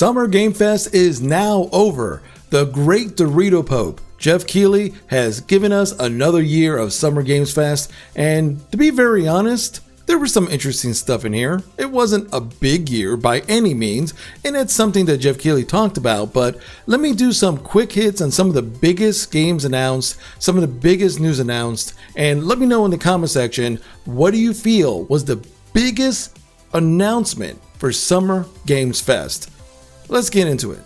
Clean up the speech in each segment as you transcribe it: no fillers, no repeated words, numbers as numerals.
Summer Game Fest is now over. The great Dorito Pope, Jeff Keighley, has given us another year of Summer Games Fest, and to be very honest, there was some interesting stuff in here. It wasn't a big year by any means, and it's something that Jeff Keighley talked about, but let me do some quick hits on some of the biggest games announced, some of the biggest news announced, and let me know in the comment section, what do you feel was the biggest announcement for Summer Games Fest? Let's get into it.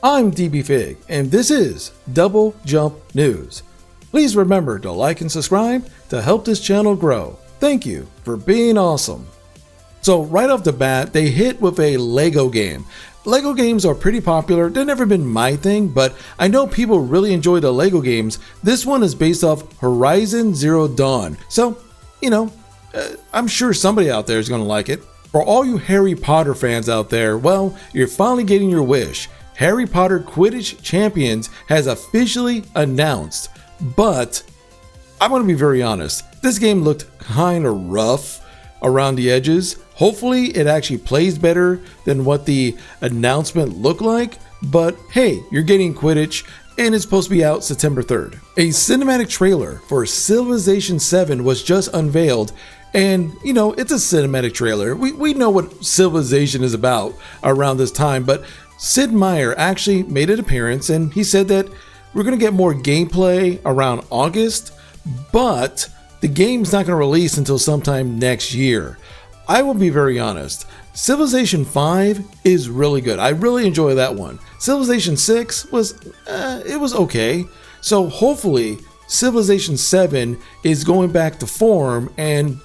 I'm DBFig, and this is Double Jump News. Please remember to like and subscribe to help this channel grow. Thank you for being awesome. So right off the bat, they hit with a Lego game. Lego games are pretty popular. They've never been my thing, but I know people really enjoy the Lego games. This one is based off Horizon Zero Dawn. So, I'm sure somebody out there is going to like it. For all you Harry Potter fans out there, well, you're finally getting your wish. Harry Potter Quidditch Champions has officially announced, but I'm going to be very honest. This game looked kind of rough around the edges. Hopefully it actually plays better than what the announcement looked like, but hey, you're getting Quidditch and it's supposed to be out September 3rd. A cinematic trailer for Civilization 7 was just unveiled. And, it's a cinematic trailer. We know what Civilization is about around this time, but Sid Meier actually made an appearance and he said that we're going to get more gameplay around August, but the game's not going to release until sometime next year. I will be very honest. Civilization 5 is really good. I really enjoy that one. Civilization 6 was okay. So hopefully Civilization 7 is going back to form and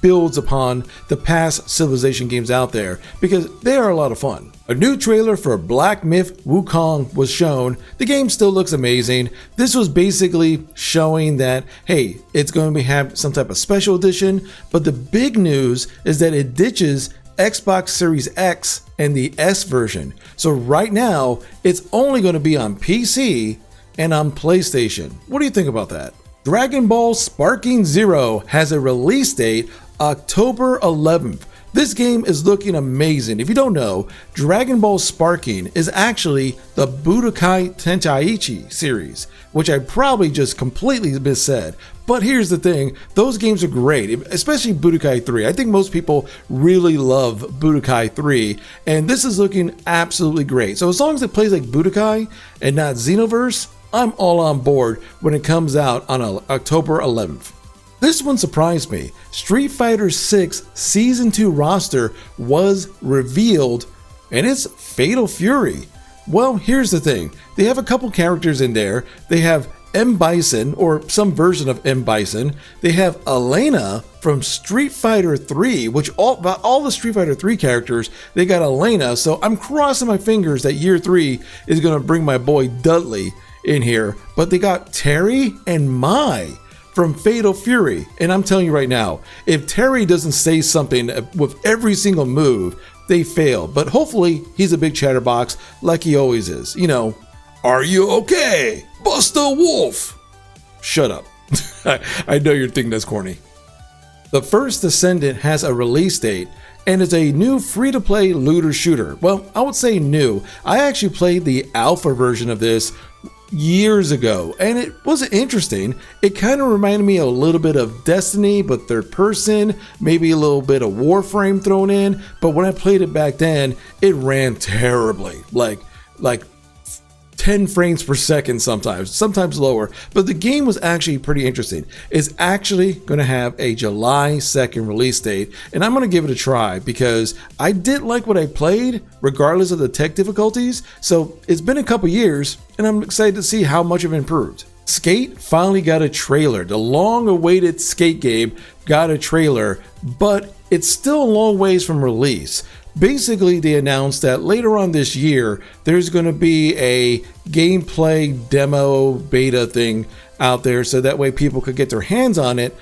builds upon the past Civilization games out there because they are a lot of fun. A new trailer for Black Myth Wukong was shown. The game still looks amazing. This was basically showing that, hey, it's going to have some type of special edition, but the big news is that it ditches Xbox Series X and the S version. So right now, it's only going to be on PC and on PlayStation. What do you think about that? Dragon Ball Sparking Zero has a release date October 11th. This game is looking amazing. If you don't know, Dragon Ball Sparking is actually the Budokai Tenkaichi series, which I probably just completely missaid. But here's the thing, those games are great, especially Budokai 3. I think most people really love Budokai 3, and this is looking absolutely great. So as long as it plays like Budokai and not Xenoverse, I'm all on board when it comes out on October 11th. This one surprised me. Street Fighter 6 Season 2 roster was revealed, and it's Fatal Fury. Well, here's the thing. They have a couple characters in there. They have M. Bison, or some version of M. Bison. They have Elena from Street Fighter 3, which all the Street Fighter 3 characters, they got Elena. So I'm crossing my fingers that year 3 is going to bring my boy Dudley in here. But they got Terry and Mai from Fatal Fury, and I'm telling you right now, if Terry doesn't say something with every single move, they fail. But hopefully he's a big chatterbox like he always is. Are you okay, Buster Wolf? Shut up. I know you're thinking that's corny. The First Descendant has a release date and it's a new free-to-play looter shooter. Well, I would say new. I actually played the alpha version of this years ago, and it was interesting. It kind of reminded me a little bit of Destiny, but third person, maybe a little bit of Warframe thrown in. But when I played it back then, it ran terribly, like 10 frames per second sometimes lower, but the game was actually pretty interesting. It's actually going to have a July 2nd release date, and I'm going to give it a try because I did like what I played regardless of the tech difficulties. So it's been a couple years and I'm excited to see how much it improved. Skate finally got a trailer. The long-awaited Skate game got a trailer, but it's still a long ways from release. Basically, they announced that later on this year, there's going to be a gameplay demo beta thing out there so that way people could get their hands on it,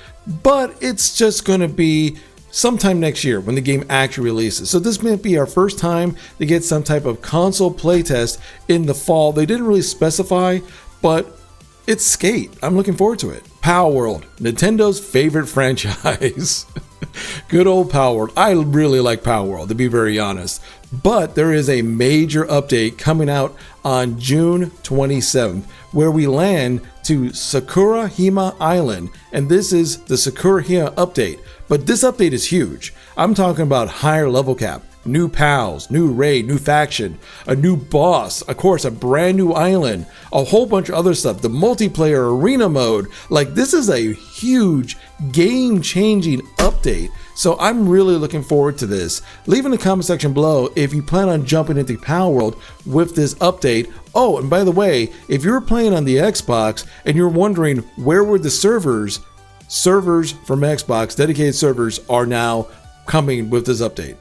but it's just going to be sometime next year when the game actually releases. So this might be our first time to get some type of console playtest in the fall. They didn't really specify, but It's Skate. I'm looking forward to it. Power World, Nintendo's favorite franchise. Good old Power World. I really like Power World, to be very honest. But there is a major update coming out on June 27th, where we land to Sakurahima Island, and this is the Sakurahima update. But this update is huge. I'm talking about higher level cap, new pals, new raid, new faction, a new boss, of course, a brand new island, a whole bunch of other stuff, the multiplayer arena mode. Like, this is a huge game-changing update. So I'm really looking forward to this. Leave in the comment section below if you plan on jumping into Power World with this update. Oh, and by the way, if you're playing on the Xbox and you're wondering where were the servers from Xbox, dedicated servers are now coming with this update.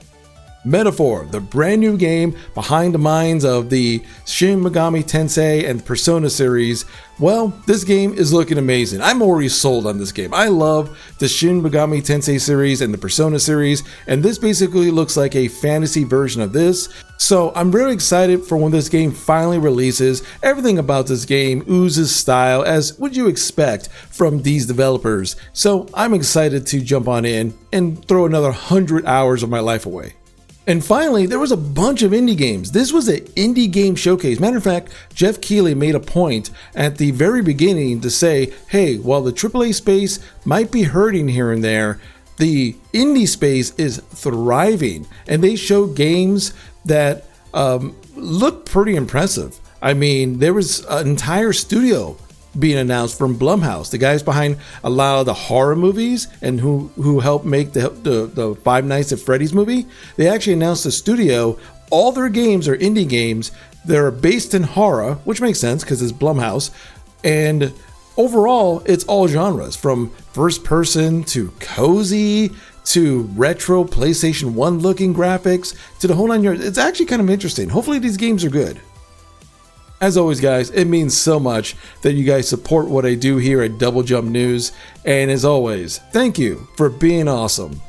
Metaphor, the brand new game behind the minds of the Shin Megami Tensei and Persona series. Well, this game is looking amazing. I'm already sold on this game. I love the Shin Megami Tensei series and the Persona series, and this basically looks like a fantasy version of this. So I'm really excited for when this game finally releases. Everything about this game oozes style, as would you expect from these developers. So I'm excited to jump on in and throw another 100 hours of my life away. And finally, there was a bunch of indie games. This was an indie game showcase. Matter of fact, Jeff Keighley made a point at the very beginning to say, hey, while the AAA space might be hurting here and there, the indie space is thriving. And they showed games that look pretty impressive. I mean, there was an entire studio being announced from Blumhouse, the guys behind a lot of the horror movies and who helped make the Five Nights at Freddy's movie. They actually announced the studio. All their games are indie games. They're based in horror, which makes sense because it's Blumhouse. And overall, it's all genres, from first person to cozy to retro PlayStation 1 looking graphics to the whole nine yards. It's actually kind of interesting. Hopefully these games are good. As always, guys, it means so much that you guys support what I do here at Double Jump News. And as always, thank you for being awesome.